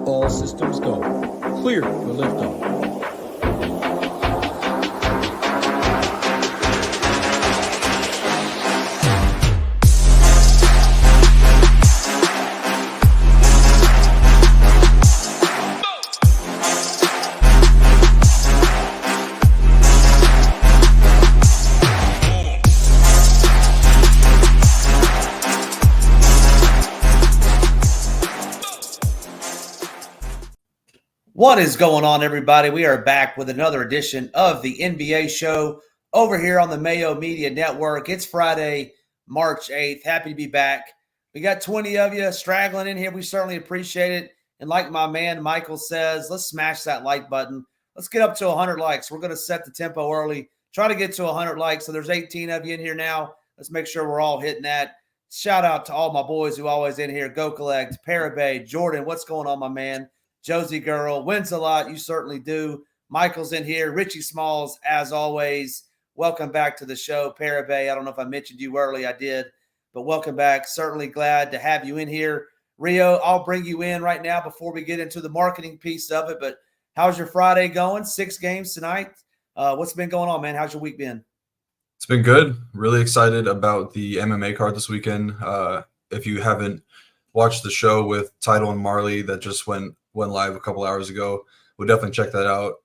All systems go. Clear for liftoff. What is going on, everybody? We are back with another edition of the NBA show over here on the Mayo Media Network. It's Friday, March 8th. Happy to be back. We got 20 of you straggling in here. We certainly appreciate it. And like my man Michael says, let's smash that like button. Let's get up to 100 likes. We're going to set the tempo early. Try to get to 100 likes. So there's 18 of you in here now. Let's make sure we're all hitting that. Shout out to all my boys who always in here. Go Collect, Parabay, Jordan. What's going on, my man? Josie Girl wins a lot. You certainly do. Michael's in here. Richie Smalls, as always. Welcome back to the show. Parabay, I don't know if I mentioned you early. I did, but welcome back. Certainly glad to have you in here. Rio, I'll bring you in right now before we get into the marketing piece of it. But how's your Friday going? 6 games tonight. What's been going on, man? How's your week been? It's been good. Really excited about the MMA card this weekend. If you haven't watched the show with Title and Marley that just went live a couple hours ago, we'll definitely check that out.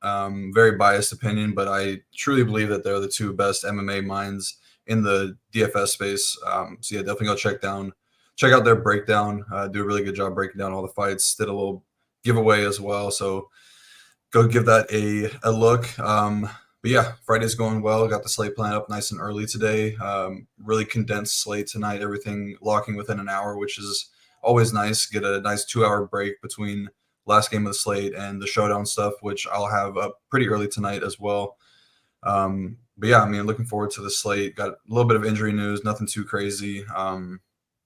Very biased opinion, but I truly believe that they're the two best MMA minds in the DFS space. So yeah, definitely go check out their breakdown. Do a really good job breaking down all the fights. Did a little giveaway as well, so go give that a look. But yeah, Friday's going well. Got the slate plan up nice and early today. Really condensed slate tonight. Everything locking within an hour, which is always nice. Get a nice 2-hour break between last game of the slate and the showdown stuff, which I'll have up pretty early tonight as well. But yeah, I mean, looking forward to the slate. Got a little bit of injury news, nothing too crazy.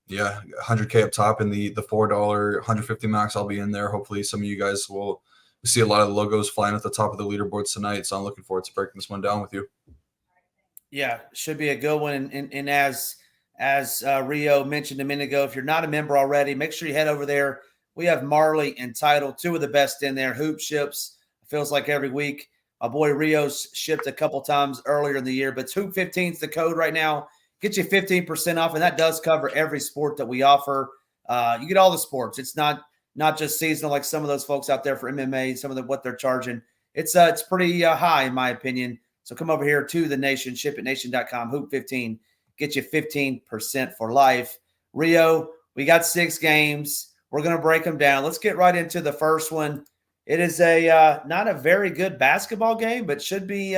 Yeah, 100K up top in the $4 150 max. I'll be in there. Hopefully some of you guys will see a lot of the logos flying at the top of the leaderboards tonight. So I'm looking forward to breaking this one down with you. Yeah, should be a good one. And as Rio mentioned a minute ago, if you're not a member already, make sure you head over there. We have Marley and Title, two of the best in there. Hoop ships, feels like every week. My boy Rio's shipped a couple times earlier in the year, but Hoop 15 is the code right now. Get you 15% off, and that does cover every sport that we offer. You get all the sports. It's not just seasonal like some of those folks out there for MMA, some of what they're charging. It's pretty high in my opinion. So come over here to the Nation, SHIPITNation.com, Hoop 15. Get you 15% for life. Rio, we got 6 games. We're going to break them down. Let's get right into the first one. It is not a very good basketball game, but should be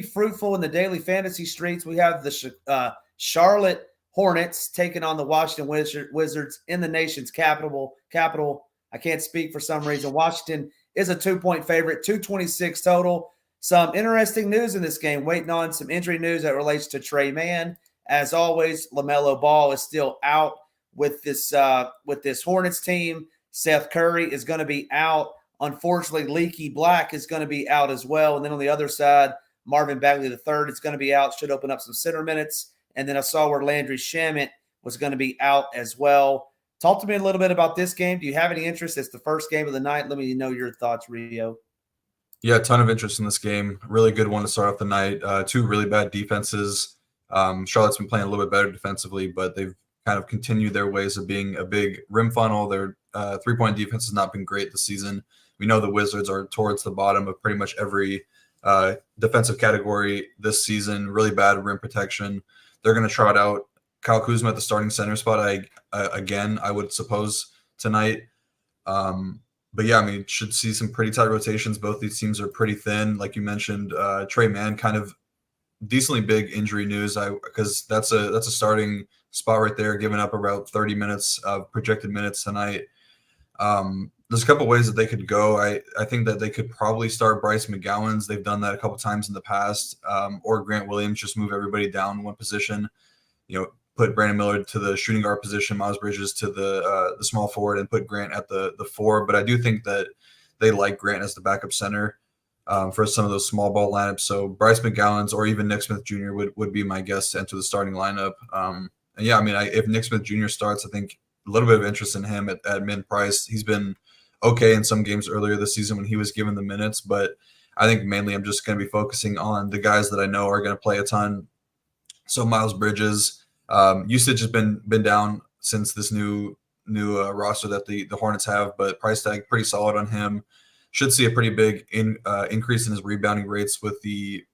fruitful in the daily fantasy streets. We have the Charlotte Hornets taking on the Washington Wizards in the nation's capital. I can't speak for some reason. Washington is a 2-point favorite, 226 total. Some interesting news in this game. Waiting on some injury news that relates to Trey Mann. As always, LaMelo Ball is still out with this Hornets team. Seth Curry is going to be out. Unfortunately, Leaky Black is going to be out as well. And then on the other side, Marvin Bagley III is going to be out. Should open up some center minutes. And then I saw where Landry Shamet was going to be out as well. Talk to me a little bit about this game. Do you have any interest? It's the first game of the night. Let me know your thoughts, Rio. Yeah, a ton of interest in this game. Really good one to start off the night. Two really bad defenses. Charlotte's been playing a little bit better defensively, but they've kind of continued their ways of being a big rim funnel. Their 3-point defense has not been great this season. We know the Wizards are towards the bottom of pretty much every defensive category this season. Really bad rim protection. They're going to trot out Kyle Kuzma at the starting center spot, I would suppose, tonight. But yeah, I mean, should see some pretty tight rotations. Both these teams are pretty thin. Like you mentioned, Trey Mann, kind of decently big injury news because that's a starting spot right there, giving up about 30 minutes of projected minutes tonight. There's a couple ways that they could go. I think that they could probably start Bryce McGowens. They've done that a couple times in the past. Or Grant Williams, just move everybody down one position. Put Brandon Miller to the shooting guard position, Miles Bridges to the small forward, and put Grant at the 4. But I do think that they like Grant as the backup center for some of those small ball lineups. So Bryce McGowens or even Nick Smith Jr. would be my guess to enter the starting lineup. And yeah, I mean, if Nick Smith Jr. starts, I think a little bit of interest in him at min price. He's been okay in some games earlier this season when he was given the minutes, but I think mainly I'm just going to be focusing on the guys that I know are going to play a ton. So Miles Bridges, usage has been down since this new roster that the Hornets have, but price tag pretty solid on him. Should see a pretty big increase in his rebounding rates with the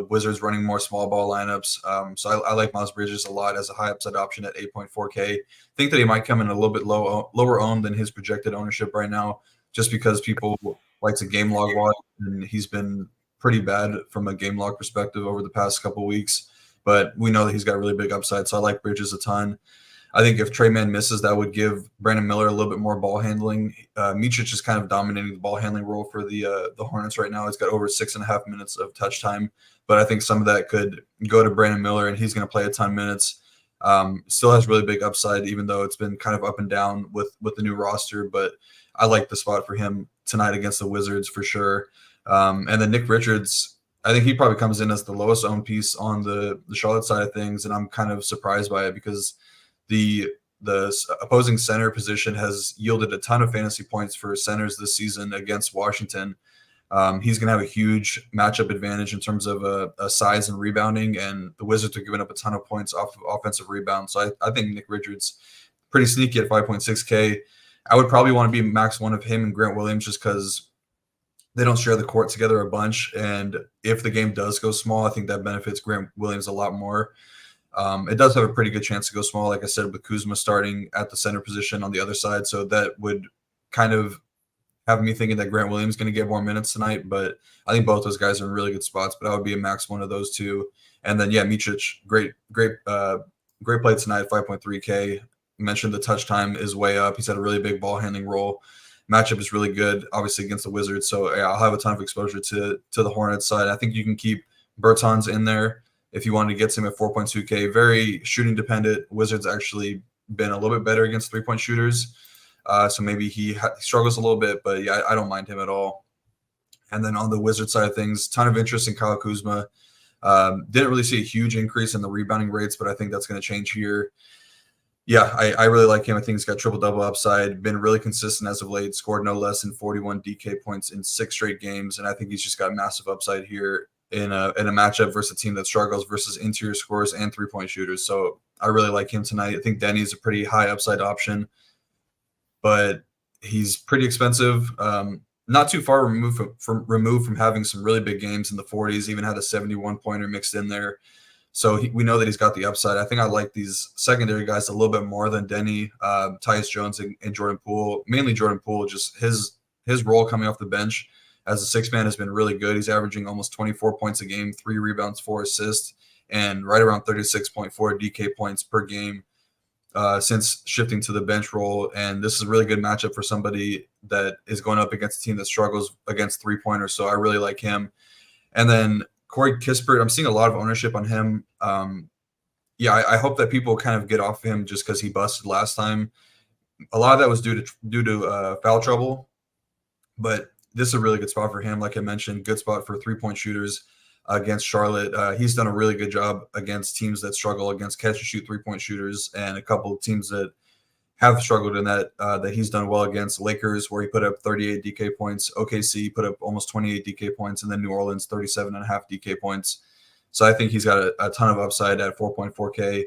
Wizards running more small ball lineups. So I like Miles Bridges a lot as a high upside option at 8.4K. Think that he might come in a little bit lower owned than his projected ownership right now, just because people like to game log watch, and he's been pretty bad from a game log perspective over the past couple weeks. But we know that he's got really big upside, so I like Bridges a ton. I think if Trey Mann misses, that would give Brandon Miller a little bit more ball handling. Micic is kind of dominating the ball handling role for the Hornets right now. He's got over 6.5 minutes of touch time, but I think some of that could go to Brandon Miller, and he's going to play a ton of minutes. Still has really big upside, even though it's been kind of up and down with the new roster. But I like the spot for him tonight against the Wizards for sure. And then Nick Richards, I think he probably comes in as the lowest owned piece on the Charlotte side of things, and I'm kind of surprised by it because the opposing center position has yielded a ton of fantasy points for centers this season against Washington. He's going to have a huge matchup advantage in terms of a size and rebounding, and the Wizards are giving up a ton of points off of offensive rebounds. So I think Nick Richards pretty sneaky at 5.6K. I would probably want to be max one of him and Grant Williams just because they don't share the court together a bunch. And if the game does go small, I think that benefits Grant Williams a lot more. It does have a pretty good chance to go small, like I said, with Kuzma starting at the center position on the other side. So that would kind of have me thinking that Grant Williams is going to get more minutes tonight. But I think both those guys are in really good spots. But I would be a max one of those two. And then, yeah, Micic, great play tonight, 5.3K. Mentioned the touch time is way up. He's had a really big ball handling role. Matchup is really good, obviously, against the Wizards. So, yeah, I'll have a ton of exposure to the Hornets side. I think you can keep Bertans in there if you wanted to get him at 4.2K. Very shooting dependent. Wizards actually been a little bit better against three-point shooters. So maybe he struggles a little bit, but yeah, I don't mind him at all. And then on the Wizards side of things, ton of interest in Kyle Kuzma. Didn't really see a huge increase in the rebounding rates, but I think that's going to change here. Yeah, I really like him. I think he's got triple-double upside, been really consistent as of late, scored no less than 41 DK points in 6 straight games, and I think he's just got massive upside here in a matchup versus a team that struggles versus interior scorers and three-point shooters. So I really like him tonight. I think Denny's a pretty high upside option, but he's pretty expensive. Not too far removed from having some really big games in the 40s, even had a 71-pointer mixed in there. So we know that he's got the upside. I think I like these secondary guys a little bit more than Denny, Tyus Jones, and Jordan Poole. Mainly Jordan Poole, just his role coming off the bench as a six-man has been really good. He's averaging almost 24 points a game, 3 rebounds, 4 assists, and right around 36.4 DK points per game since shifting to the bench role. And this is a really good matchup for somebody that is going up against a team that struggles against three-pointers. So I really like him. And then Corey Kispert, I'm seeing a lot of ownership on him. I hope that people kind of get off him just because he busted last time. A lot of that was due to foul trouble, but this is a really good spot for him. Like I mentioned, good spot for three-point shooters against Charlotte. He's done a really good job against teams that struggle against catch-and-shoot three-point shooters, and a couple of teams that have struggled in that he's done well against. Lakers, where he put up 38 DK points. OKC put up almost 28 DK points, and then New Orleans 37.5 DK points. So I think he's got a ton of upside at 4.4K.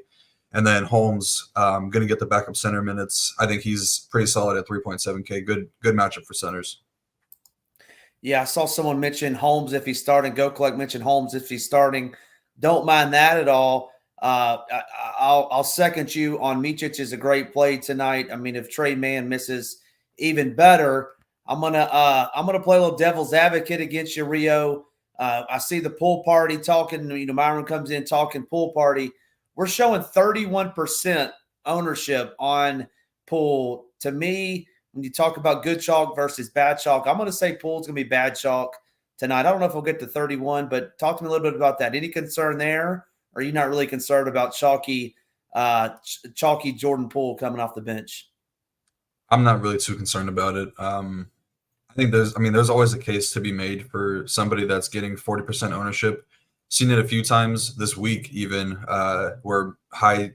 And then Holmes, going to get the backup center minutes. I think he's pretty solid at 3.7K. Good matchup for centers. Yeah, I saw someone mention Holmes if he's starting. Go Collect mentioned Holmes if he's starting. Don't mind that at all. I'll second you on Micic is a great play tonight. I mean, if Trey Mann misses, even better. I'm gonna play a little devil's advocate against you, Rio. I see the pool party talking. Myron comes in talking pool party. We're showing 31% ownership on pool. To me, when you talk about good chalk versus bad chalk, I'm going to say pool's going to be bad chalk tonight. I don't know if we'll get to 31, but talk to me a little bit about that. Any concern there? Or are you not really concerned about chalky Jordan Poole coming off the bench? I'm not really too concerned about it. I think there's always a case to be made for somebody that's getting 40% ownership. Seen it a few times this week, even where high,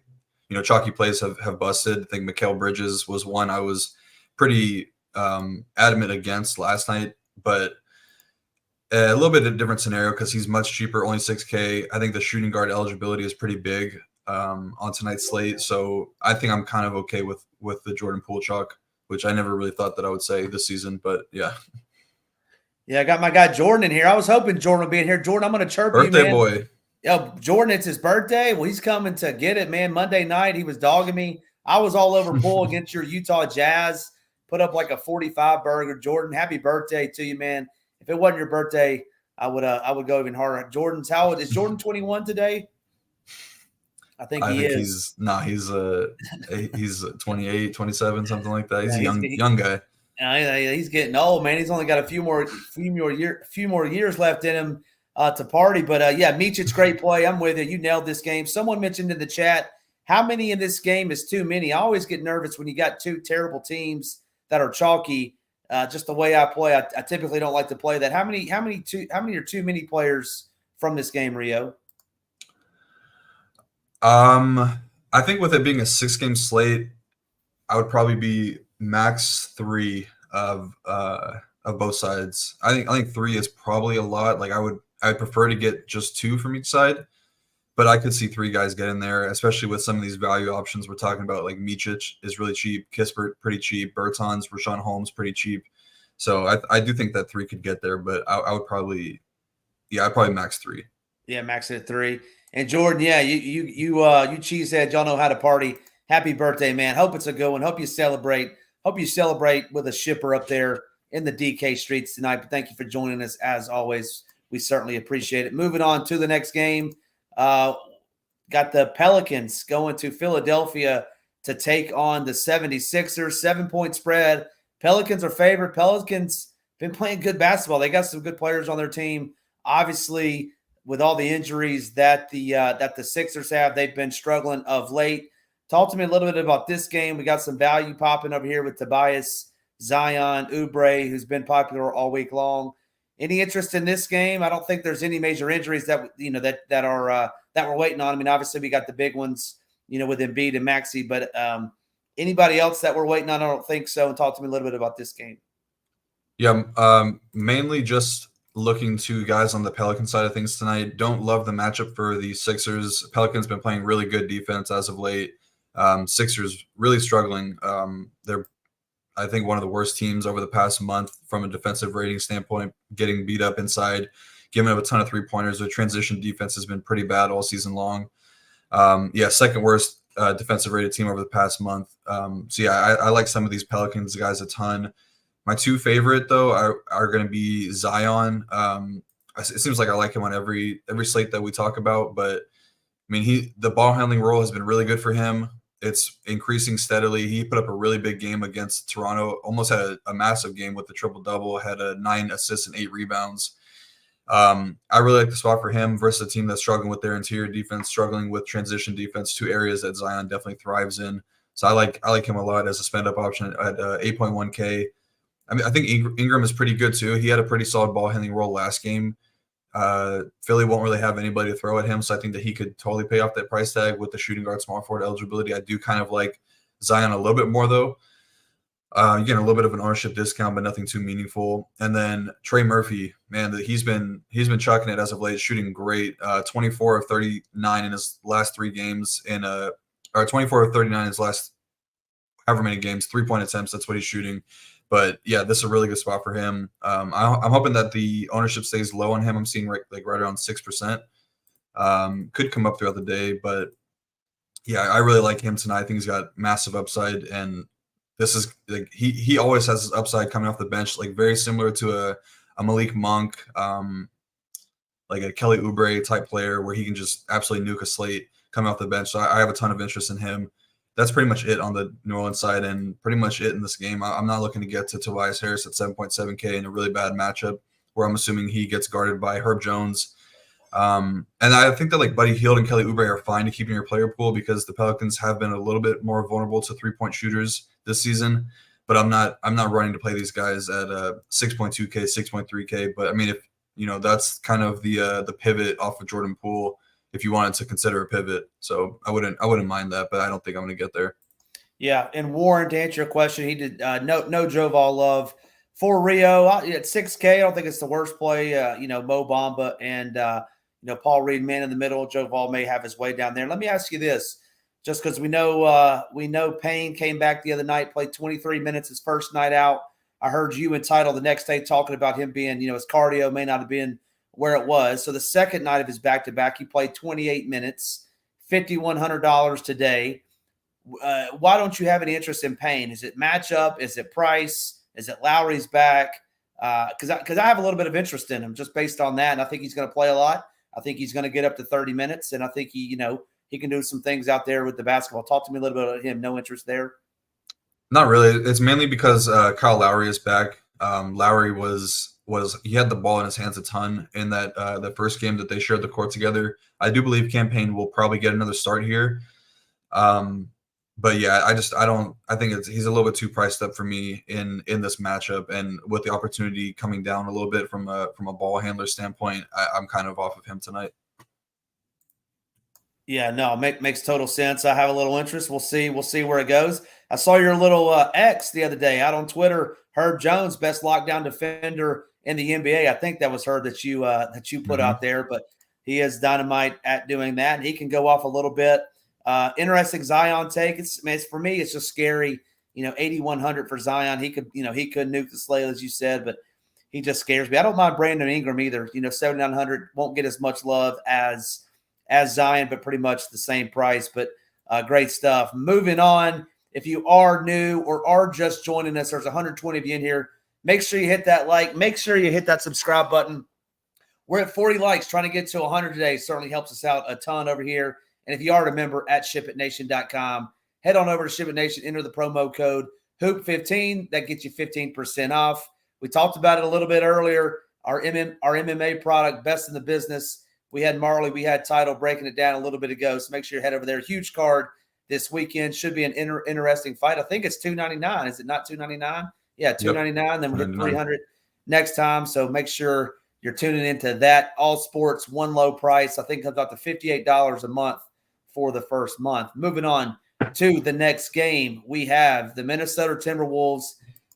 chalky plays have busted. I think Mikal Bridges was one I was pretty adamant against last night, but a little bit of a different scenario because he's much cheaper, only 6K. I think the shooting guard eligibility is pretty big on tonight's slate, so I think I'm kind of okay with the Jordan Poole chalk, which I never really thought that I would say this season, but yeah. Yeah, I got my guy Jordan in here. I was hoping Jordan would be in here. Jordan, I'm going to chirp you, man. Birthday boy. Yo, Jordan, it's his birthday. Well, he's coming to get it, man. Monday night, he was dogging me. I was all over Poole against your Utah Jazz. Put up like a 45 burger. Jordan, happy birthday to you, man. If it wasn't your birthday, I would go even harder. Jordan's how old is Jordan? 21 today? I think he is. He's 28, 27, something like that. He's a young guy. He's getting old, man. He's only got a few more years left in him to party. But yeah, Micic, great play. I'm with you. You nailed this game. Someone mentioned in the chat, how many in this game is too many? I always get nervous when you got two terrible teams that are chalky. Just the way I play, I typically don't like to play that. How many are too many players from this game, Rio? I think with it being a 6-game slate, I would probably be max 3 of both sides. I think 3 is probably a lot. Like I'd prefer to get just 2 from each side, but I could see 3 guys get in there, especially with some of these value options we're talking about. Like Micic is really cheap, Kispert pretty cheap, Bertans, Rashawn Holmes pretty cheap. So I do think that 3 could get there, but I'd probably max 3. Yeah, max it at 3. And Jordan, yeah, you cheesehead, y'all know how to party. Happy birthday, man. Hope it's a good one. Hope you celebrate. Hope you celebrate with a shipper up there in the DK streets tonight. But thank you for joining us as always. We certainly appreciate it. Moving on to the next game. Got the Pelicans going to Philadelphia to take on the 76ers. 7-point spread. Pelicans are favored. Pelicans been playing good basketball. They got some good players on their team. Obviously, with all the injuries that the Sixers have, they've been struggling of late. Talk to me a little bit about this game. We got some value popping over here with Tobias, Zion, Oubre, who's been popular all week long. Any interest in this game? I don't think there's any major injuries that we're waiting on. I mean, obviously we got the big ones, with Embiid and Maxey, but anybody else that we're waiting on? I don't think so. And talk to me a little bit about this game. Yeah, mainly just looking to guys on the Pelican side of things tonight. Don't love the matchup for the Sixers. Pelicans been playing really good defense as of late. Sixers really struggling. They're, I think, one of the worst teams over the past month from a defensive rating standpoint, getting beat up inside, giving up a ton of 3-pointers. Their transition defense has been pretty bad all season long. Second worst defensive rated team over the past month. I like some of these Pelicans guys a ton. My 2 favorite, though, are going to be Zion. It seems like I like him on every slate that we talk about, but I mean, the ball handling role has been really good for him. It's increasing steadily. He put up a really big game against Toronto, almost had a massive game with the triple-double, had 9 assists and 8 rebounds. I really like the spot for him versus a team that's struggling with their interior defense, struggling with transition defense, 2 areas that Zion definitely thrives in. So I like him a lot as a spend-up option at 8.1K. I mean, I think Ingram is pretty good too. He had a pretty solid ball handling role last game. Philly won't really have anybody to throw at him, so I think that he could totally pay off that price tag with the shooting guard small forward eligibility. I do kind of like Zion a little bit more though. You get a little bit of an ownership discount, but nothing too meaningful. And then Trey Murphy, man, he's been chucking it as of late, shooting great. 24 of 39 in his last 3 games, or 24 of 39 in his last however many games, 3-point attempts. That's what he's shooting. But yeah, this is a really good spot for him. I'm hoping that the ownership stays low on him. I'm seeing right around 6%. Could come up throughout the day, but yeah, I really like him tonight. I think he's got massive upside, and this is like he always has his upside coming off the bench, like very similar to a Malik Monk, like a Kelly Oubre type player, where he can just absolutely nuke a slate coming off the bench. So I have a ton of interest in him. That's pretty much it on the New Orleans side, and pretty much it in this game. I'm not looking to get to Tobias Harris at 7.7K in a really bad matchup where I'm assuming he gets guarded by Herb Jones. And I think that like Buddy Hield and Kelly Oubre are fine to keep in your player pool because the Pelicans have been a little bit more vulnerable to 3-point shooters this season. But I'm not running to play these guys at 6.2K, 6.3K. But I mean, if that's kind of the pivot off of Jordan Poole, if you wanted to consider a pivot. So I wouldn't mind that, but I don't think I'm going to get there. Yeah, and Warren, to answer your question, he did no Joval Love for Rio at 6K. I don't think it's the worst play. Mo Bamba and Paul Reed, man in the middle. Joval may have his way down there. Let me ask you this, just because we know Payne came back the other night, played 23 minutes his first night out. I heard you and Title the next day talking about him being, his cardio may not have been where it was. So the second night of his back-to-back, he played 28 minutes, $5,100 today. Why don't you have any interest in Payne? Is it matchup? Is it price? Is it Lowry's back? Because I have a little bit of interest in him just based on that, and I think he's going to play a lot. I think he's going to get up to 30 minutes, and I think he can do some things out there with the basketball. Talk to me a little bit about him. No interest there? Not really. It's mainly because Kyle Lowry is back. Lowry he had the ball in his hands a ton in that the first game that they shared the court together. I do believe Payne will probably get another start here. But yeah, I think he's a little bit too priced up for me in this matchup, and with the opportunity coming down a little bit from a ball handler standpoint, I'm kind of off of him tonight. Yeah, no, makes total sense. I have a little interest. We'll see where it goes. I saw your little X the other day out on Twitter. Herb Jones, best lockdown defender in the NBA. I think that was her that you put out there, but he is dynamite at doing that, and he can go off a little bit. Interesting Zion take. For me, it's just scary. 8,100 for Zion. He could nuke the slate, as you said, but he just scares me. I don't mind Brandon Ingram either. 7,900 won't get as much love as Zion, but pretty much the same price. But great stuff. Moving on. If you are new or are just joining us, there's 120 of you in here. Make sure you hit that like. Make sure you hit that subscribe button. We're at 40 likes, trying to get to 100 today. Certainly helps us out a ton over here. And if you are a member at SHIPITNation.com, head on over to SHIPIT Nation, enter the promo code HOOP15. That gets you 15% off. We talked about it a little bit earlier. Our MMA product, best in the business. We had Marley, we had Title breaking it down a little bit ago. So make sure you head over there. Huge card this weekend. Should be an interesting fight. I think it's $299. Is it not $299? Yeah, $299. Yep. Then we hit $300 next time. So make sure you're tuning into that. All sports, one low price. I think it comes out to $58 a month for the first month. Moving on to the next game, we have the Minnesota Timberwolves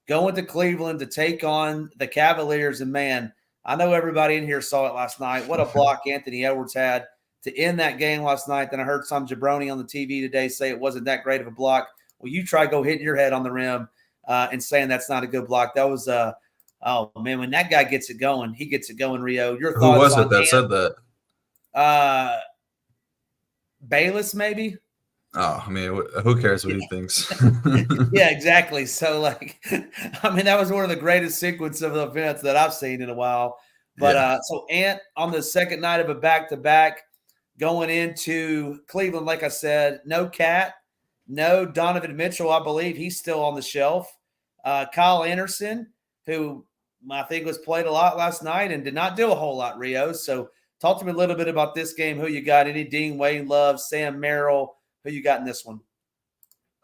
going to Cleveland to take on the Cavaliers. And man, I know everybody in here saw it last night. What a block Anthony Edwards had to end that game last night. Then I heard some jabroni on the TV today say it wasn't that great of a block. Well, you try go hitting your head on the rim and saying that's not a good block. That was oh man, when that guy gets it going, he gets it going. Rio, your thoughts? Who was it that said that? Bayless, maybe. Oh, I mean, who cares what he thinks? Yeah, exactly. So, that was one of the greatest sequences of events that I've seen in a while. But so Ant on the second night of a back-to-back going into Cleveland, like I said, no Cat, no Donovan Mitchell. I believe he's still on the shelf. Kyle Anderson, who I think was played a lot last night and did not do a whole lot, Rio. So talk to me a little bit about this game. Who you got? Any Dean Wade Love, Sam Merrill? Who you got in this one?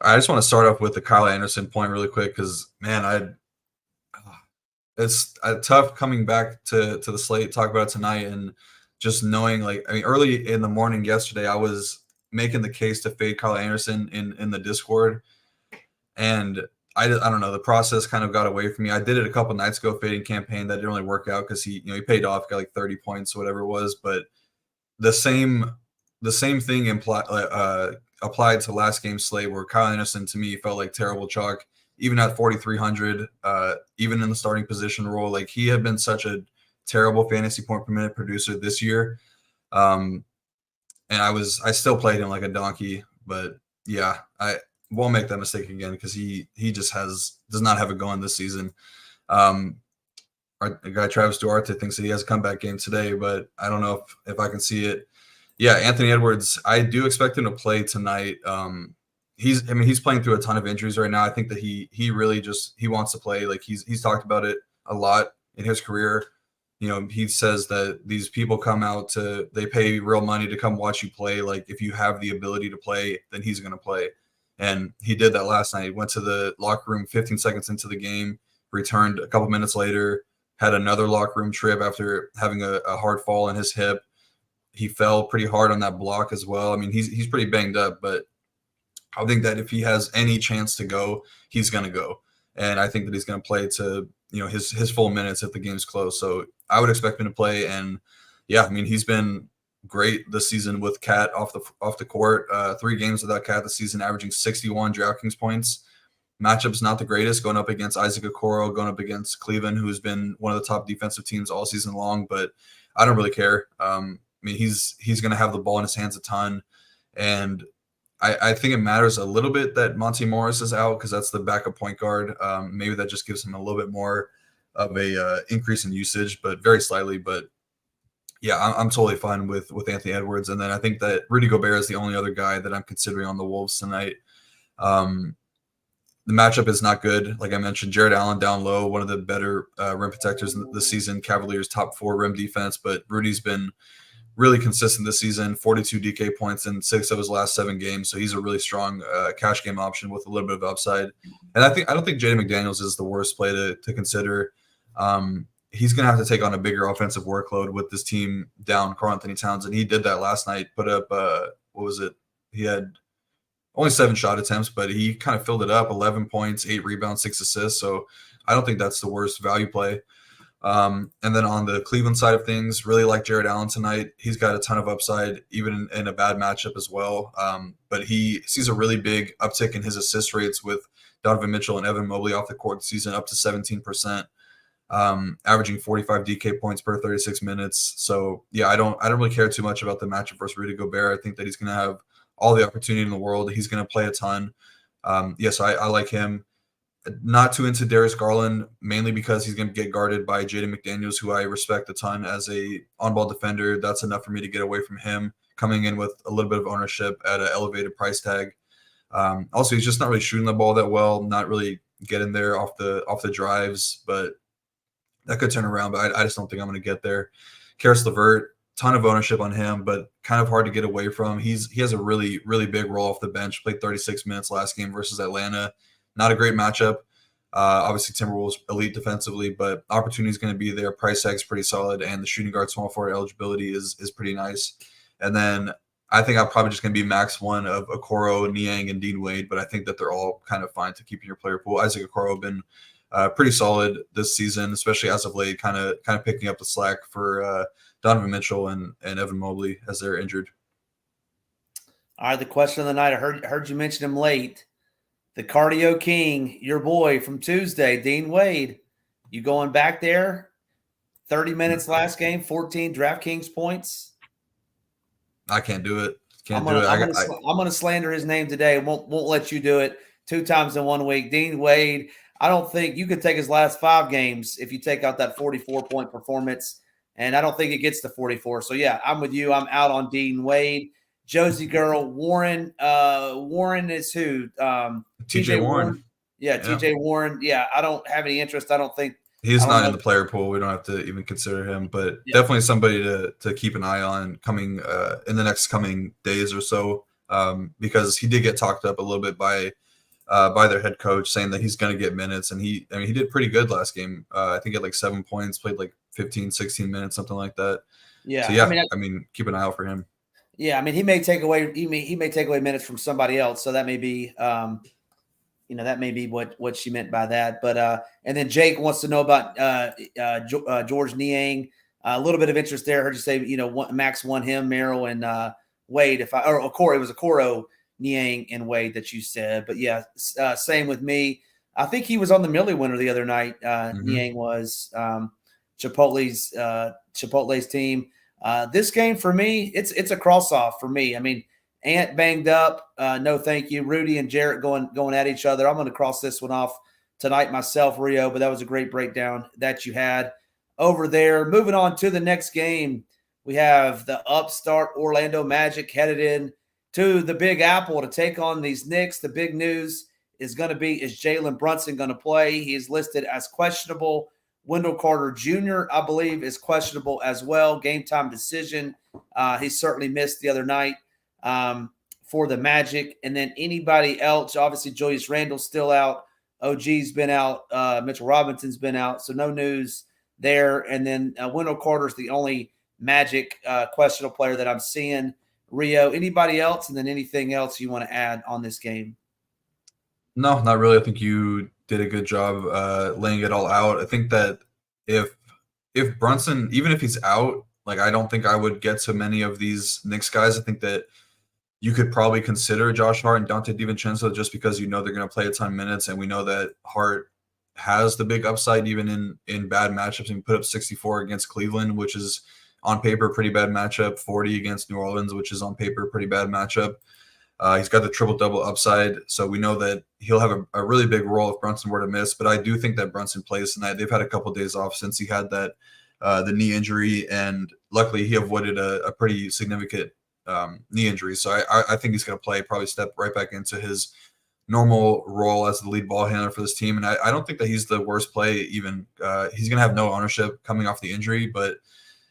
I just want to start off with the Kyle Anderson point really quick because, man, it's tough coming back to the slate, talk about it tonight, and just knowing, early in the morning yesterday, I was making the case to fade Kyle Anderson in the Discord, and I don't know, the process kind of got away from me. I did it a couple nights ago, fading campaign. That didn't really work out because he paid off, got 30 points or whatever it was, but the same thing applied to last game's slate where Kyle Anderson to me felt like terrible chalk, even at 4,300, even in the starting position role. He had been such a terrible fantasy point per minute producer this year. And I still played him like a donkey, but yeah, I won't make that mistake again because he just does not have it going this season. Our guy Travis Duarte thinks that he has a comeback game today, but I don't know if I can see it. Yeah, Anthony Edwards, I do expect him to play tonight. He's playing through a ton of injuries right now. I think that he really he wants to play. He's talked about it a lot in his career. He says that these people come out they pay real money to come watch you play. If you have the ability to play, then he's going to play. And he did that last night. He went to the locker room 15 seconds into the game, returned a couple minutes later, had another locker room trip after having a hard fall in his hip. He fell pretty hard on that block as well. I mean, he's pretty banged up, but I think that if he has any chance to go, he's going to go. And I think that he's going to play to, his full minutes if the game's close. So I would expect him to play. And yeah, I mean, he's been great this season with Cat off the court. 3 games without Cat this season, averaging 61 DraftKings points. Matchup's not the greatest, going up against Isaac Okoro, going up against Cleveland, who's been one of the top defensive teams all season long. But I don't really care. I mean, he's going to have the ball in his hands a ton. And I think it matters a little bit that Monty Morris is out because that's the backup point guard. Maybe that just gives him a little bit more of a increase in usage, but very slightly. But yeah, I'm totally fine with Anthony Edwards. And then I think that Rudy Gobert is the only other guy that I'm considering on the Wolves tonight. The matchup is not good. Like I mentioned, Jared Allen down low, one of the better rim protectors this season. Cavaliers top 4 rim defense, but Rudy's been really consistent this season, 42 DK points in 6 of his last 7 games. So he's a really strong cash game option with a little bit of upside. And I don't think Jaden McDaniels is the worst play to consider. He's going to have to take on a bigger offensive workload with this team down Karl Anthony Towns. And he did that last night, put up, what was it? He had only 7 shot attempts, but he kind of filled it up, 11 points, 8 rebounds, 6 assists. So I don't think that's the worst value play. And then on the Cleveland side of things, really like Jared Allen tonight. He's got a ton of upside, even in a bad matchup as well. But he sees a really big uptick in his assist rates with Donovan Mitchell and Evan Mobley off the court this season, up to 17%, averaging 45 DK points per 36 minutes. So yeah, I don't really care too much about the matchup versus Rudy Gobert. I think that he's going to have all the opportunity in the world. He's going to play a ton. So I like him. Not too into Darius Garland, mainly because he's going to get guarded by Jaden McDaniels, who I respect a ton as a on-ball defender. That's enough for me to get away from him, coming in with a little bit of ownership at an elevated price tag. Also, he's just not really shooting the ball that well, not really getting there off the drives, but that could turn around. But I just don't think I'm going to get there. Karis LeVert, ton of ownership on him, but kind of hard to get away from. He has a really, really big role off the bench. Played 36 minutes last game versus Atlanta. Not a great matchup. Obviously, Timberwolves elite defensively, but opportunity is going to be there. Price tag's pretty solid, and the shooting guard small forward eligibility is pretty nice. And then I think I'm probably just going to be max one of Okoro, Niang, and Dean Wade, but I think that they're all kind of fine to keep in your player pool. Isaac Okoro been pretty solid this season, especially as of late, kind of picking up the slack for Donovan Mitchell and Evan Mobley as they're injured. All right, the question of the night. I heard you mention him late. The cardio king, your boy from Tuesday, Dean Wade. You going back there? 30 minutes last game, 14 DraftKings points. I can't do it. I'm going to slander his name today. Won't let you do it 2 times in 1 week. Dean Wade, I don't think you could take his last 5 games if you take out that 44-point performance, and I don't think it gets to 44. So, yeah, I'm with you. I'm out on Dean Wade. Josie Girl, Warren. Warren is who? TJ Warren. Yeah, TJ Warren. Yeah, I don't have any interest. I don't think he's not in the player pool. We don't have to even consider him, but definitely somebody to keep an eye on coming in the next coming days or so, because he did get talked up a little bit by their head coach, saying that he's going to get minutes, and he did pretty good last game. I think he had like 7 points, played like 15, 16 minutes, something like that. Yeah. So yeah, I mean, keep an eye out for him. Yeah, I mean, he may take away minutes from somebody else, so that may be that may be what she meant by that. But and then Jake wants to know about George Niang. A little bit of interest there. I heard you say Max won him, Merrill and Wade. It was Okoro, Niang, and Wade that you said. But yeah, same with me. I think he was on the Millie winner the other night. Niang was Chipotle's team. This game for me, it's a cross off for me. I mean, Ant banged up. No, thank you. Rudy and Jarrett going at each other. I'm going to cross this one off tonight myself, Rio, but that was a great breakdown that you had over there. Moving on to the next game, we have the upstart Orlando Magic headed in to the Big Apple to take on these Knicks. The big news is Jalen Brunson going to play? He is listed as questionable. Wendell Carter Jr., I believe, is questionable as well. Game time decision. He certainly missed the other night for the Magic. And then anybody else, obviously Julius Randle's still out. OG's been out. Mitchell Robinson's been out. So no news there. And then Wendell Carter's the only Magic questionable player that I'm seeing. Rio, anybody else, and then anything else you want to add on this game? No, not really. I think you did a good job laying it all out. I think that if Brunson, even if he's out, like I don't think I would get to many of these Knicks guys. I think that you could probably consider Josh Hart and Dante DiVincenzo just because you know they're going to play a ton of minutes, and we know that Hart has the big upside even in bad matchups. And put up 64 against Cleveland, which is on paper a pretty bad matchup. 40 against New Orleans, which is on paper a pretty bad matchup. He's got the triple-double upside, so we know that he'll have a really big role if Brunson were to miss. But I do think that Brunson plays tonight. They've had a couple days off since he had that the knee injury, and luckily he avoided a pretty significant knee injury. So I think he's going to play, probably step right back into his normal role as the lead ball handler for this team. And I don't think that he's the worst play even. He's going to have no ownership coming off the injury. But,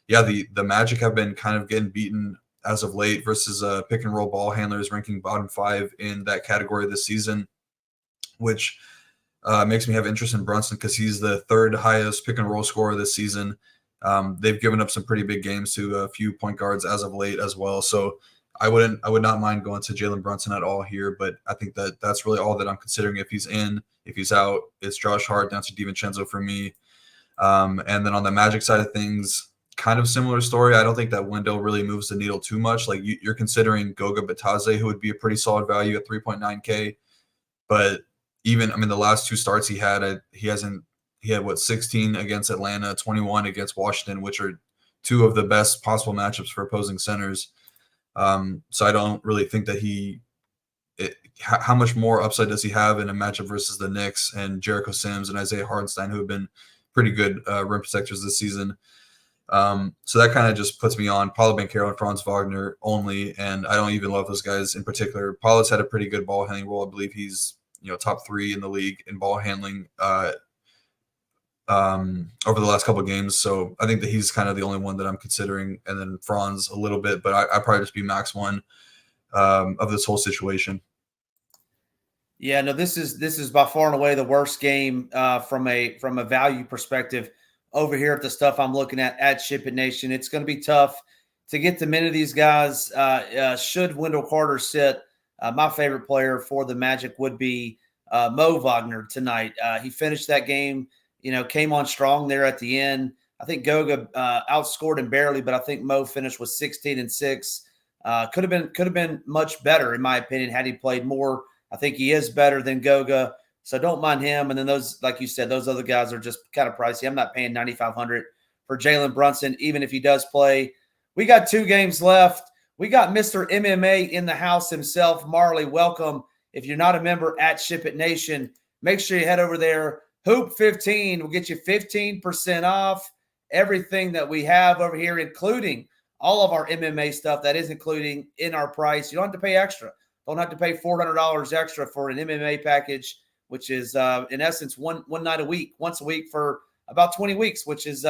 yeah, the Magic have been kind of getting beaten as of late versus pick and roll ball handlers, ranking bottom 5 in that category this season, which makes me have interest in Brunson because he's the 3rd highest pick and roll scorer this season. They've given up some pretty big games to a few point guards as of late as well. So I would not mind going to Jalen Brunson at all here, but I think that that's really all that I'm considering. If he's in, if he's out, it's Josh Hart down to DiVincenzo for me. And then on the Magic side of things, kind of similar story. I don't think that Wendell really moves the needle too much. Like you're considering Goga Bitadze, who would be a pretty solid value at 3.9K. But even, I mean, the last 2 starts he had, he had 16 against Atlanta, 21 against Washington, which are 2 of the best possible matchups for opposing centers. So I don't really think that how much more upside does he have in a matchup versus the Knicks and Jericho Sims and Isaiah Hartenstein, who have been pretty good rim protectors this season. So that kind of just puts me on Paulo Banchero and Franz Wagner only, and I don't even love those guys in particular. Paulo's had a pretty good ball handling role. I believe he's top 3 in the league in ball handling over the last couple of games. So I think that he's kind of the only one that I'm considering, and then Franz a little bit, but I probably just be max 1 of this whole situation. Yeah, no, this is by far and away the worst game from a value perspective over here at the stuff I'm looking at SHIPIT Nation. It's going to be tough to get to many of these guys. Should Wendell Carter sit, my favorite player for the Magic would be Mo Wagner tonight. He finished that game, came on strong there at the end. I think Goga outscored him barely, but I think Mo finished with 16 and 6. Could have been much better, in my opinion, had he played more. I think he is better than Goga. So don't mind him. And then those, like you said, those other guys are just kind of pricey. I'm not paying $9,500 for Jalen Brunson, even if he does play. We got 2 games left. We got Mr. MMA in the house himself. Marley, welcome. If you're not a member at SHIPIT Nation, make sure you head over there. Hoop 15 will get you 15% off everything that we have over here, including all of our MMA stuff that is including in our price. You don't have to pay extra. Don't have to pay $400 extra for an MMA package, which is in essence one night a week, once a week for about 20 weeks, which is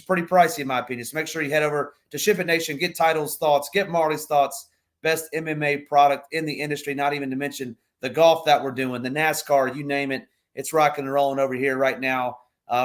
pretty pricey in my opinion. So make sure you head over to SHIPIT Nation, get Title's thoughts, get Marley's thoughts, best MMA product in the industry, not even to mention the golf that we're doing, the NASCAR, you name it. It's rocking and rolling over here right now.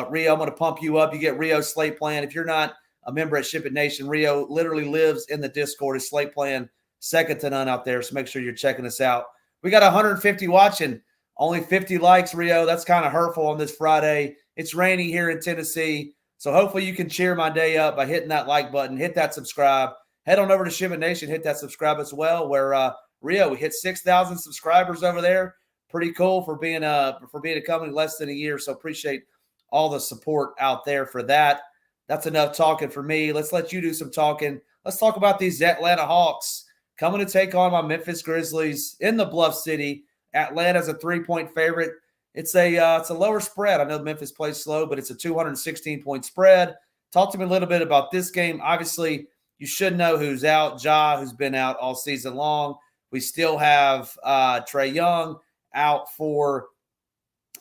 Rio, I'm going to pump you up. You get Rio's slate plan. If you're not a member at SHIPIT Nation, Rio literally lives in the Discord. His slate plan, second to none out there. So make sure you're checking us out. We got 150 watching. Only 50 likes, Rio. That's kind of hurtful on this Friday. It's rainy here in Tennessee. So hopefully you can cheer my day up by hitting that like button, hit that subscribe. Head on over to SHIPIT Nation, hit that subscribe as well, where Rio, we hit 6,000 subscribers over there. Pretty cool for being a company less than a year. So appreciate all the support out there for that. That's enough talking for me. Let's let you do some talking. Let's talk about these Atlanta Hawks coming to take on my Memphis Grizzlies in the Bluff City. Atlanta's a 3-point favorite. It's a lower spread. I know Memphis plays slow, but it's a 216-point spread. Talk to me a little bit about this game. Obviously, you should know who's out. Ja, who's been out all season long. We still have Trae Young out for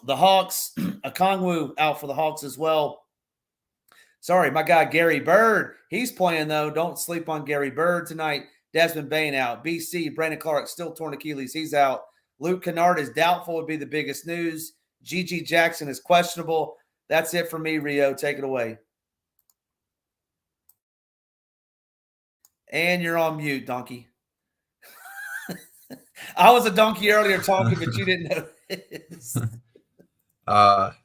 the Hawks. Okongwu out for the Hawks as well. Sorry, my guy Gary Bird. He's playing, though. Don't sleep on Gary Bird tonight. Desmond Bane out. BC, Brandon Clark, still torn Achilles. He's out. Luke Kennard is doubtful would be the biggest news. G.G. Jackson is questionable. That's it for me, Rio. Take it away. And you're on mute, donkey. I was a donkey earlier talking, but you didn't notice.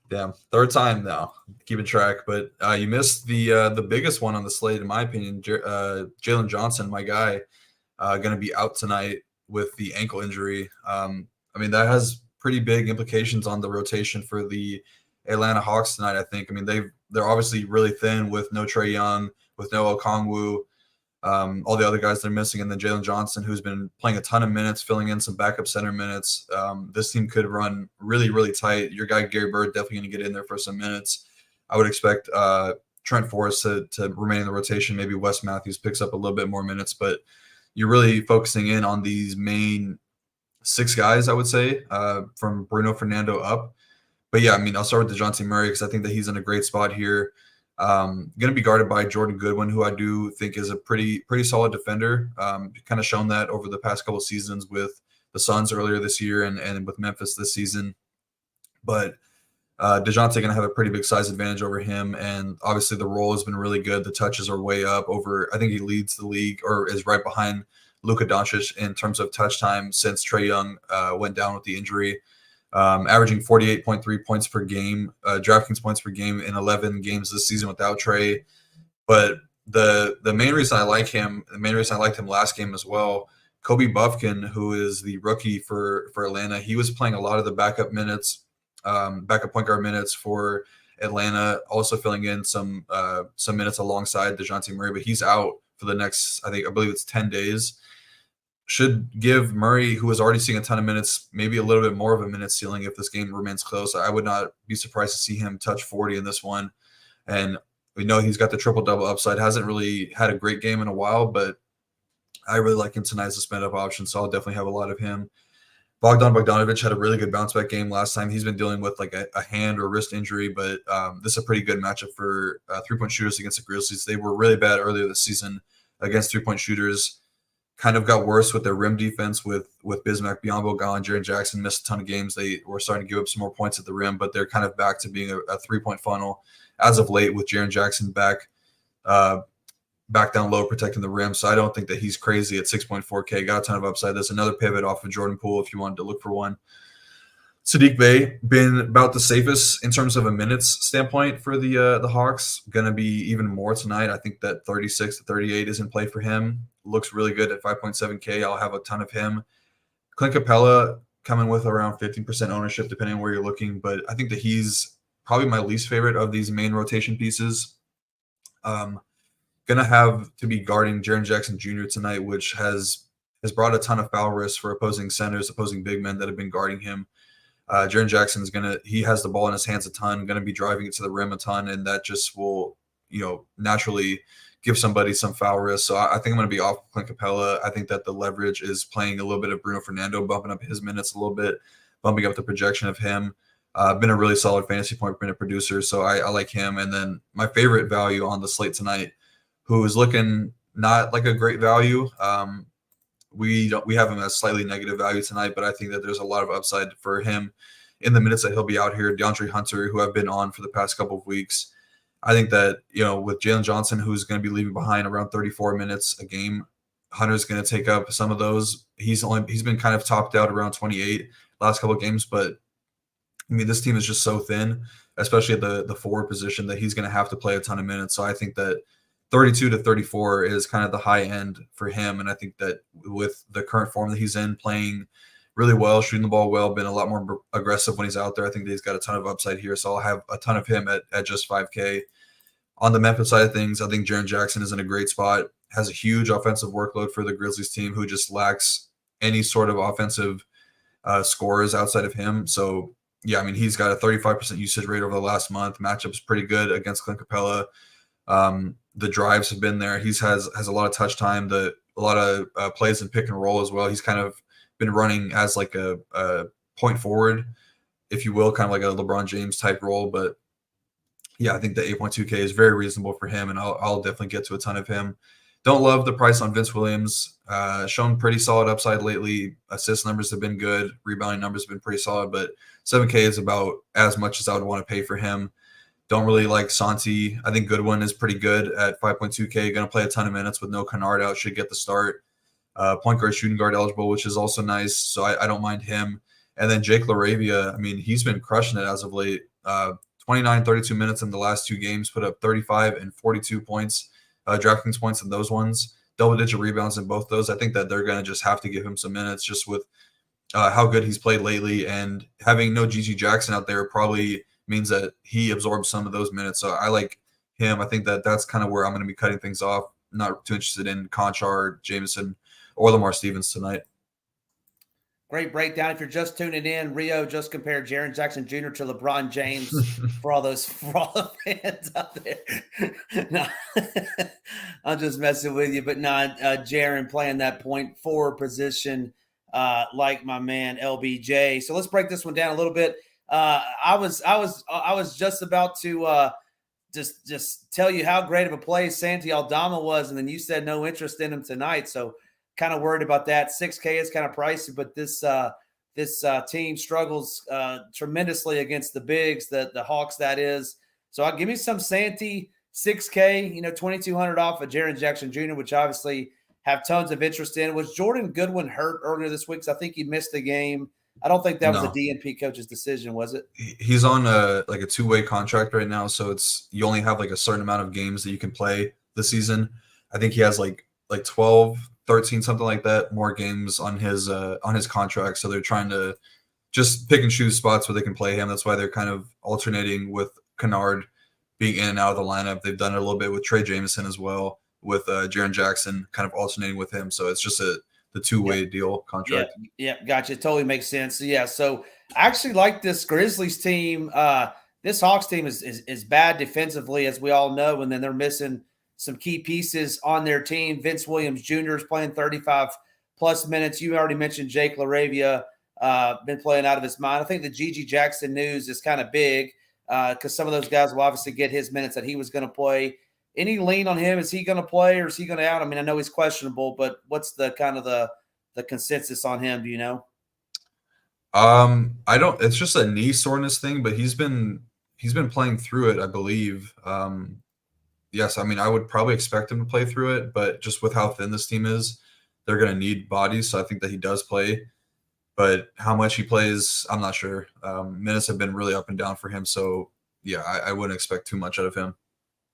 Damn, third time now, keeping track. But you missed the biggest one on the slate, in my opinion. Jalen Johnson, my guy, going to be out tonight with the ankle injury. I mean, that has pretty big implications on the rotation for the Atlanta Hawks tonight, I think. I mean, they're obviously really thin with no Trae Young, with no Okongwu, all the other guys they're missing, and then Jalen Johnson, who's been playing a ton of minutes, filling in some backup center minutes. This team could run really, really tight. Your guy Gary Bird definitely going to get in there for some minutes. I would expect Trent Forrest to remain in the rotation. Maybe Wes Matthews picks up a little bit more minutes, but you're really focusing in on these main 6 guys, I would say, from Bruno Fernando up. But yeah, I mean, I'll start with DeJounte Murray because I think that he's in a great spot here. Going to be guarded by Jordan Goodwin, who I do think is a pretty solid defender. Kind of shown that over the past couple of seasons with the Suns earlier this year and with Memphis this season. But DeJounte going to have a pretty big size advantage over him, and obviously the role has been really good. The touches are way up over. I think he leads the league or is right behind Luka Doncic in terms of touch time since Trae Young went down with the injury. Averaging 48.3 points per game, DraftKings points per game in 11 games this season without Trae. But the main reason I like him, the main reason I liked him last game as well, Kobe Buffkin, who is the rookie for Atlanta, he was playing a lot of the backup minutes, backup point guard minutes for Atlanta, also filling in some minutes alongside DeJounte Murray, but he's out for the next, I believe it's 10 days. Should give Murray, who is already seeing a ton of minutes, maybe a little bit more of a minute ceiling if this game remains close. I would not be surprised to see him touch 40 in this one. And we know he's got the triple-double upside. Hasn't really had a great game in a while, but I really like him tonight as a spend-up option, so I'll definitely have a lot of him. Bogdan Bogdanovic had a really good bounce-back game last time. He's been dealing with like a hand or wrist injury, but this is a pretty good matchup for three-point shooters against the Grizzlies. They were really bad earlier this season against three-point shooters. Kind of got worse with their rim defense with Bismack Biyombo gone. Jaren Jackson missed a ton of games. They were starting to give up some more points at the rim, but they're kind of back to being a three-point funnel as of late with Jaren Jackson back down low protecting the rim. So I don't think that he's crazy at 6.4K. Got a ton of upside. That's another pivot off of Jordan Poole if you wanted to look for one. Saddiq Bey been about the safest in terms of a minutes standpoint for the Hawks. Going to be even more tonight. I think that 36 to 38 is in play for him. Looks really good at 5.7K. I'll have a ton of him. Clint Capella coming with around 15% ownership, depending on where you're looking. But I think that he's probably my least favorite of these main rotation pieces. Going to have to be guarding Jaren Jackson Jr. tonight, which has brought a ton of foul risks for opposing centers, opposing big men that have been guarding him. Jaren Jackson he has the ball in his hands a ton, going to be driving it to the rim a ton, and that just will, naturally give somebody some foul risk. So I think I'm going to be off Clint Capella. I think that the leverage is playing a little bit of Bruno Fernando, bumping up his minutes a little bit, bumping up the projection of him. Been a really solid fantasy point per minute producer, so I like him. And then my favorite value on the slate tonight, who is looking not like a great value. We have him as slightly negative value tonight, but I think that there's a lot of upside for him in the minutes that he'll be out here. DeAndre Hunter, who I've been on for the past couple of weeks. I think that, with Jalen Johnson, who's going to be leaving behind around 34 minutes a game, Hunter's going to take up some of those. He's been kind of topped out around 28 last couple of games, but I mean, this team is just so thin, especially at the forward position, that he's going to have to play a ton of minutes. So I think that 32 to 34 is kind of the high end for him. And I think that with the current form that he's in, playing really well, shooting the ball well, been a lot more aggressive when he's out there, I think that he's got a ton of upside here. So I'll have a ton of him at just 5K. On the Memphis side of things, I think Jaren Jackson is in a great spot, has a huge offensive workload for the Grizzlies team, who just lacks any sort of offensive scorers outside of him. So, yeah, I mean, he's got a 35% usage rate over the last month. Matchup's pretty good against Clint Capella. The drives have been there. He has a lot of touch time, a lot of plays in pick and roll as well. He's kind of been running as like a point forward, if you will, kind of like a LeBron James type role. But yeah, I think the 8.2K is very reasonable for him, and I'll definitely get to a ton of him. Don't love the price on Vince Williams. Shown pretty solid upside lately. Assist numbers have been good. Rebounding numbers have been pretty solid, but 7K is about as much as I would want to pay for him. Don't really like Santi. I think Goodwin is pretty good at 5.2K. Going to play a ton of minutes with no Kennard out. Should get the start. Point guard, shooting guard eligible, which is also nice. So I don't mind him. And then Jake LaRavia, I mean, he's been crushing it as of late. 29, 32 minutes in the last 2 games, put up 35 and 42 points, DraftKings points in those ones. Double-digit rebounds in both those. I think that they're going to just have to give him some minutes just with how good he's played lately. And having no Gigi Jackson out there probably means that he absorbs some of those minutes. So I like him. I think that that's kind of where I'm going to be cutting things off. Not too interested in Conchar, Jameson, or Lamar Stevens tonight. Great breakdown. If you're just tuning in, Rio just compared Jaren Jackson Jr. to LeBron James for all the fans out there. No, I'm just messing with you, but not Jaren playing that point forward position like my man LBJ. So let's break this one down a little bit. I was just about to just tell you how great of a play Santi Aldama was, and then you said no interest in him tonight. So kind of worried about that. 6K is kind of pricey, but this team struggles tremendously against the bigs, the Hawks, that is. So I'll give me some Santi, 6K, 2,200 off of Jaren Jackson Jr., which obviously have tons of interest in. Was Jordan Goodwin hurt earlier this week? So I think he missed the game. I don't think that was a DNP coach's decision, was it? He's on a 2-way contract right now, so you only have a certain amount of games that you can play this season. I think he has like 12, 13, something like that, more games on his contract. So they're trying to just pick and choose spots where they can play him. That's why they're kind of alternating with Kennard being in and out of the lineup. They've done it a little bit with Trey Jameson as well, with Jaren Jackson kind of alternating with him. So it's just the 2-way deal contract. Yeah, gotcha. It totally makes sense. So I actually like this Grizzlies team. This Hawks team is bad defensively, as we all know, and then they're missing some key pieces on their team. Vince Williams Jr. is playing 35-plus minutes. You already mentioned Jake LaRavia, been playing out of his mind. I think the Gigi Jackson news is kind of big because some of those guys will obviously get his minutes that he was going to play. Any lean on him? Is he going to play or is he going to out? I mean, I know he's questionable, but what's the kind of the consensus on him? Do you know? I don't. It's just a knee soreness thing, but he's been playing through it, I believe. Yes, I mean, I would probably expect him to play through it, but just with how thin this team is, they're going to need bodies. So I think that he does play, but how much he plays, I'm not sure. Minutes have been really up and down for him. So yeah, I wouldn't expect too much out of him.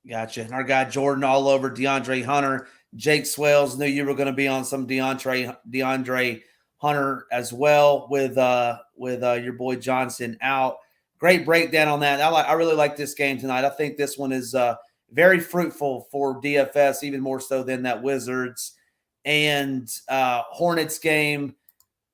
Gotcha. And our guy Jordan all over DeAndre Hunter. Jake Swales knew you were going to be on some DeAndre Hunter as well with your boy Johnson out. Great breakdown on that. I really like this game tonight. I think this one is very fruitful for DFS, even more so than that Wizards and Hornets game.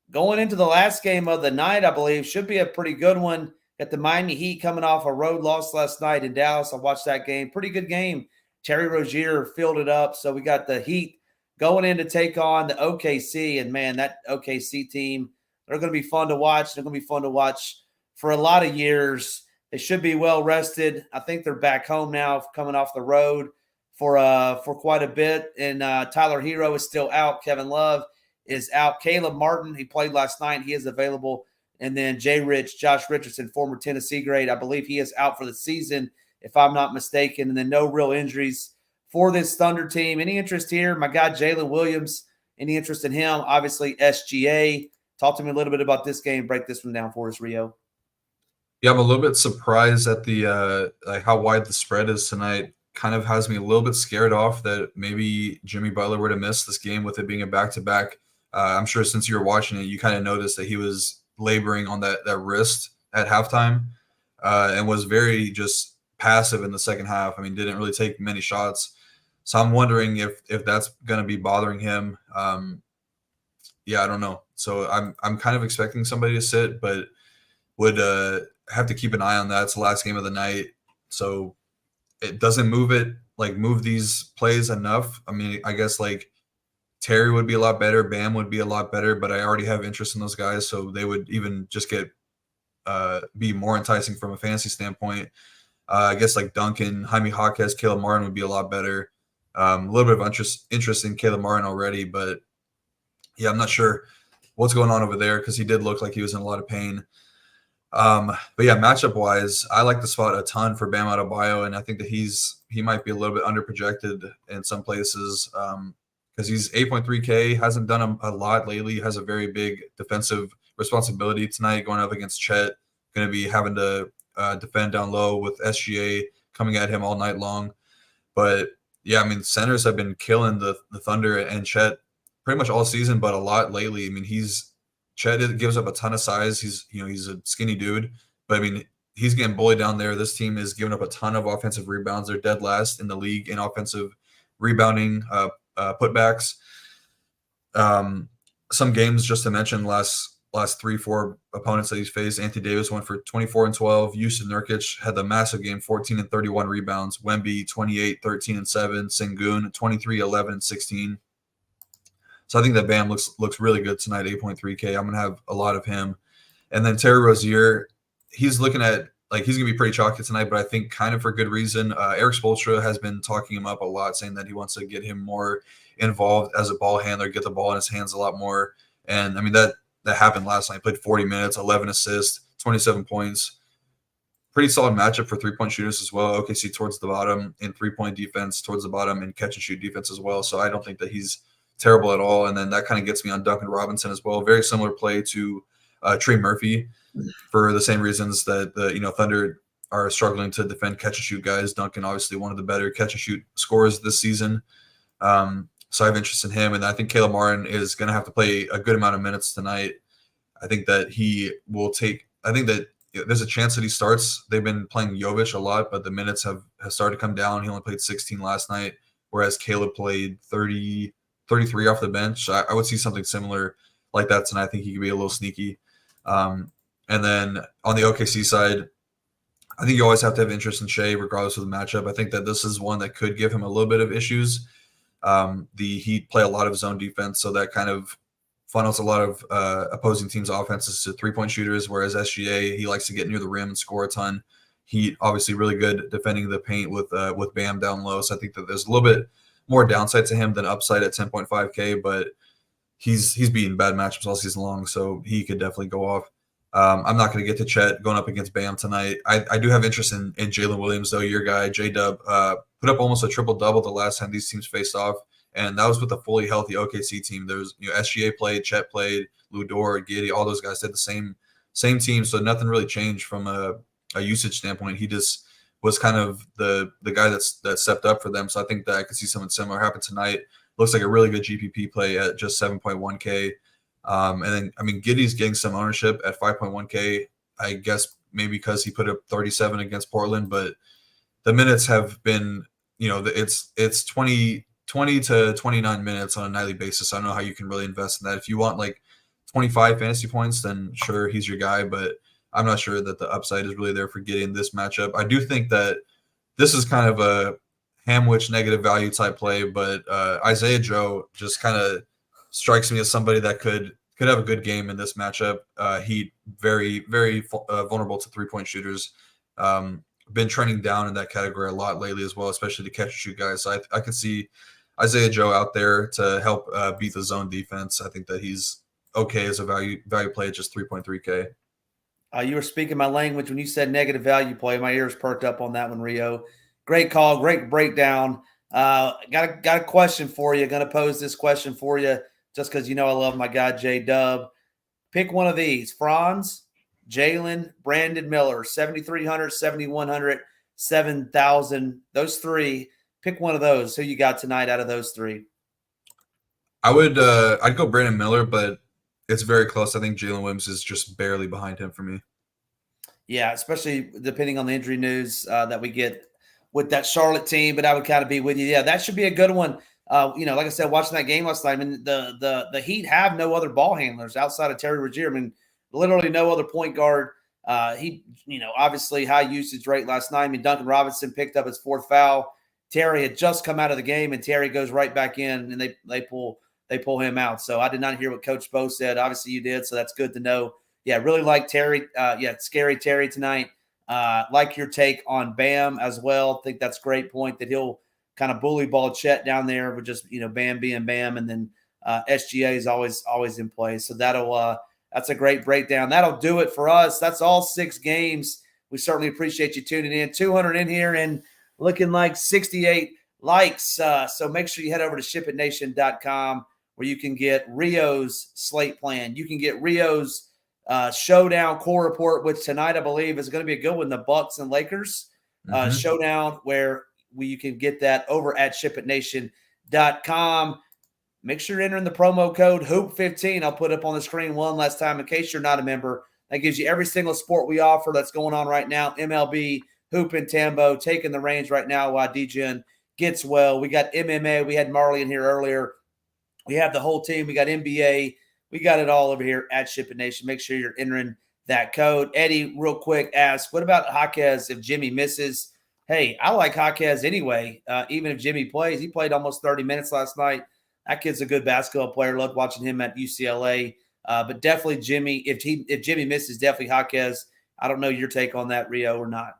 Going into the last game of the night, I believe, should be a pretty good one. Got the Miami Heat coming off a road loss last night in Dallas. I watched that game. Pretty good game. Terry Rozier filled it up. So we got the Heat going in to take on the OKC. And, man, that OKC team, they're going to be fun to watch. They're going to be fun to watch for a lot of years. They should be well rested. I think they're back home now, coming off the road for quite a bit. And Tyler Hero is still out. Kevin Love is out. Caleb Martin, he played last night. He is available. And then Josh Richardson, former Tennessee great, I believe he is out for the season, if I'm not mistaken. And then no real injuries for this Thunder team. Any interest here? My guy Jalen Williams, any interest in him? Obviously SGA. Talk to me a little bit about this game. Break this one down for us, Rio. Yeah, I'm a little bit surprised at the how wide the spread is tonight. Kind of has me a little bit scared off that maybe Jimmy Butler were to miss this game with it being a back-to-back. I'm sure since you were watching it, you kind of noticed that he was laboring on that wrist at halftime and was very just passive in the second half. I mean, didn't really take many shots. So I'm wondering if that's going to be bothering him. Yeah, I don't know. So I'm kind of expecting somebody to sit, but would have to keep an eye on that. It's the last game of the night. So it doesn't move these plays enough. I mean, I guess Terry would be a lot better. Bam would be a lot better, but I already have interest in those guys. So they would even just be more enticing from a fantasy standpoint. I guess Duncan, Jaime Jaquez, Caleb Martin would be a lot better. A little bit of interest in Caleb Martin already, but yeah, I'm not sure what's going on over there because he did look like he was in a lot of pain. But yeah, matchup wise, I like the spot a ton for Bam Adebayo, and I think that he might be a little bit underprojected in some places because he's 8.3K, hasn't done a lot lately, has a very big defensive responsibility tonight going up against Chet, going to be having to defend down low with SGA coming at him all night long. But yeah, I mean, centers have been killing the Thunder and Chet pretty much all season, but a lot lately. I mean, Chet gives up a ton of size. He's a skinny dude, but I mean, he's getting bullied down there. This team is giving up a ton of offensive rebounds. They're dead last in the league in offensive rebounding putbacks. Some games, just to mention, last 3-4 opponents that he's faced, Anthony Davis went for 24 and 12. Yusuf Nurkic had the massive game, 14 and 31 rebounds. Wemby, 28, 13 and 7. Sengun, 23, 11 and 16. So I think that Bam looks really good tonight, 8.3K. I'm going to have a lot of him. And then Terry Rozier, he's looking at, like, he's going to be pretty chalky tonight, but I think kind of for good reason. Eric Spoelstra has been talking him up a lot, saying that he wants to get him more involved as a ball handler, get the ball in his hands a lot more. And, I mean, that happened last night. Played 40 minutes, 11 assists, 27 points. Pretty solid matchup for three-point shooters as well. OKC towards the bottom in three-point defense, towards the bottom in catch-and-shoot defense as well. So I don't think that he's terrible at all. And then that kind of gets me on Duncan Robinson as well. Very similar play to Trey Murphy for the same reasons that the Thunder are struggling to defend catch-and-shoot guys. Duncan, obviously one of the better catch-and-shoot scorers this season. So I have interest in him. And I think Caleb Martin is going to have to play a good amount of minutes tonight. I think that there's a chance that he starts. They've been playing Jovic a lot, but the minutes have started to come down. He only played 16 last night, whereas Caleb played 33 off the bench. So I would see something similar like that tonight. I think he could be a little sneaky. And then on the OKC side, I think you always have to have interest in Shea regardless of the matchup. I think that this is one that could give him a little bit of issues. The Heat play a lot of zone defense, so that kind of funnels a lot of opposing teams' offenses to three-point shooters, whereas SGA, he likes to get near the rim and score a ton. Heat, obviously really good defending the paint with Bam down low, so I think that there's a little bit more downside to him than upside at 10.5K, but he's beaten bad matchups all season long, so he could definitely go off. I'm not going to get to Chet going up against Bam tonight. I do have interest in Jalen Williams, though. Your guy, J-Dub, put up almost a triple-double the last time these teams faced off, and that was with a fully healthy OKC team. There's SGA played, Chet played, Lou Dort, Giddey, all those guys did the same team, so nothing really changed from a usage standpoint. He just was kind of the guy that stepped up for them, so I think that I could see something similar happen tonight. Looks like a really good GPP play at just 7.1K. And then, I mean, Giddey's getting some ownership at 5.1K, I guess maybe because he put up 37 against Portland, but the minutes have been, it's 20 to 29 minutes on a nightly basis. I don't know how you can really invest in that. If you want like 25 fantasy points, then sure, he's your guy, but I'm not sure that the upside is really there for Giddey in this matchup. I do think that this is kind of a Hamwich negative value type play, but Isaiah Joe just kind of strikes me as somebody that could have a good game in this matchup. He very, very vulnerable to three-point shooters. Been trending down in that category a lot lately as well, especially the catch-and-shoot guys. So I could see Isaiah Joe out there to help beat the zone defense. I think that he's okay as a value play at just 3.3K. You were speaking my language when you said negative value play. My ears perked up on that one, Rio. Great call, great breakdown. Got a question for you. Going to pose this question for you just because I love my guy J-Dub. Pick one of these: Franz, Jalen, Brandon Miller, 7,300, 7,100, 7,000. Those three. Pick one of those. Who you got tonight out of those three? I'd go Brandon Miller, but it's very close. I think Jalen Williams is just barely behind him for me. Yeah, especially depending on the injury news that we get with that Charlotte team, but I would kind of be with you. Yeah, that should be a good one. Like I said, watching that game last night, I mean, the Heat have no other ball handlers outside of Terry Rozier. I mean, literally no other point guard. Obviously high usage rate last night. I mean, Duncan Robinson picked up his fourth foul. Terry had just come out of the game, and Terry goes right back in, and they pull him out. So I did not hear what Coach Spo said. Obviously you did, so that's good to know. Yeah, really like Terry. Scary Terry tonight. Like your take on Bam as well. Think that's a great point that he'll kind of bully ball Chet down there with just Bam being Bam, and then SGA is always in play. So that'll That's a great breakdown. That'll do it for us. That's all 6 games. We certainly appreciate you tuning in. 200 in here and looking like 68 likes. So make sure you head over to SHIPITNation.com where you can get Rio's slate plan. You can get Rio's showdown core report, which tonight I believe is going to be a good one. The Bucks and Lakers showdown, where you can get that over at SHIPITNation.com. Make sure you're entering the promo code HOOP15. I'll put up on the screen one last time in case you're not a member. That gives you every single sport we offer that's going on right now. MLB, Hoop and Tambo taking the reins right now while DJN gets well. We got MMA. We had Marley in here earlier. We have the whole team. We got NBA. We got it all over here at SHIPIT Nation. Make sure you're entering that code. Eddie, real quick, asks, what about Jaquez if Jimmy misses? Hey, I like Jaquez anyway, even if Jimmy plays. He played almost 30 minutes last night. That kid's a good basketball player. Loved watching him at UCLA. But definitely Jimmy, if Jimmy misses, definitely Jaquez. I don't know your take on that, Rio, or not.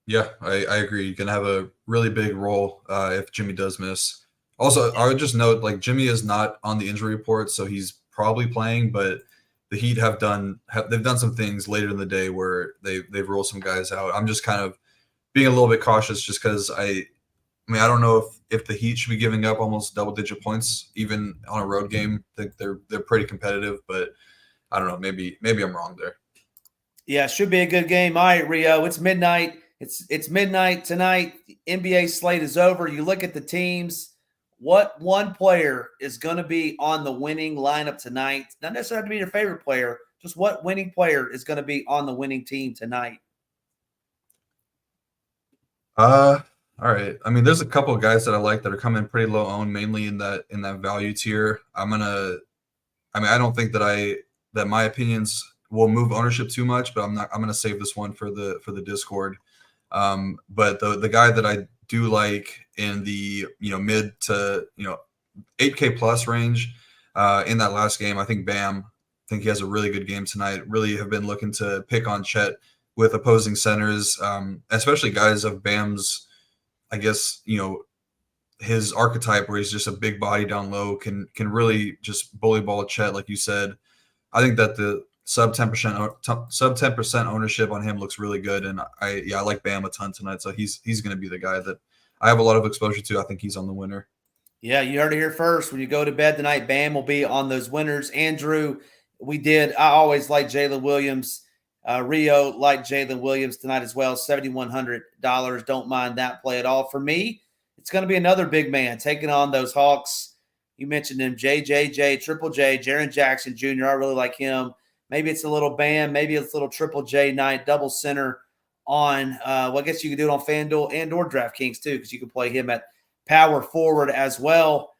Yeah, I agree. You can have a really big role if Jimmy does miss. Also, I would just note, like, Jimmy is not on the injury report, so he's probably playing, but the Heat have done some things later in the day where they've ruled some guys out. I'm just kind of being a little bit cautious just because I don't know if the Heat should be giving up almost double-digit points even on a road game. I think they're pretty competitive, but I don't know. Maybe I'm wrong there. Yeah, should be a good game. All right, Rio, it's midnight. It's midnight tonight. The NBA slate is over. You look at the teams. What one player is going to be on the winning lineup tonight? Not necessarily have to be your favorite player. Just what winning player is going to be on the winning team tonight? All right. I mean, there's a couple of guys that I like that are coming pretty low owned, mainly in that value tier. I don't think that my opinions will move ownership too much, but I'm going to save this one for the Discord. But the guy that I do like in the mid to 8K plus range in that last game, I think Bam. I think he has a really good game tonight. Really have been looking to pick on Chet with opposing centers, especially guys of Bam's, I guess, his archetype where he's just a big body down low, can really just bully ball Chet, like you said. I think that the sub 10% ownership on him looks really good, and I like Bam a ton tonight. So he's going to be the guy that I have a lot of exposure to. I think he's on the winner. Yeah, you heard it here first. When you go to bed tonight, Bam will be on those winners. Andrew, I always like Jalen Williams. Rio liked Jalen Williams tonight as well. $7,100. Don't mind that play at all. For me, it's going to be another big man taking on those Hawks. You mentioned him, JJJ, Triple J, Jaren Jackson Jr. I really like him. Maybe it's a little Bam. Maybe it's a little Triple J night, double center on, I guess you can do it on FanDuel and or DraftKings too, because you can play him at power forward as well.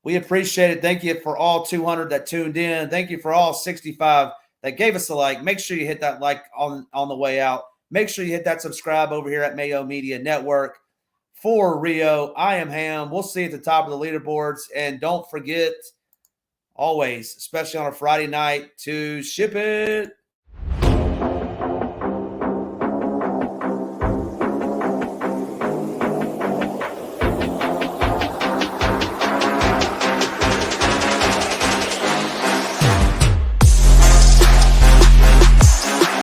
We appreciate it. Thank you for all 200 that tuned in. Thank you for all 65 that gave us a like. Make sure you hit that like on the way out. Make sure you hit that subscribe over here at Mayo Media Network. For Rio, I am Ham. We'll see you at the top of the leaderboards. And don't forget, always, especially on a Friday night, to ship it.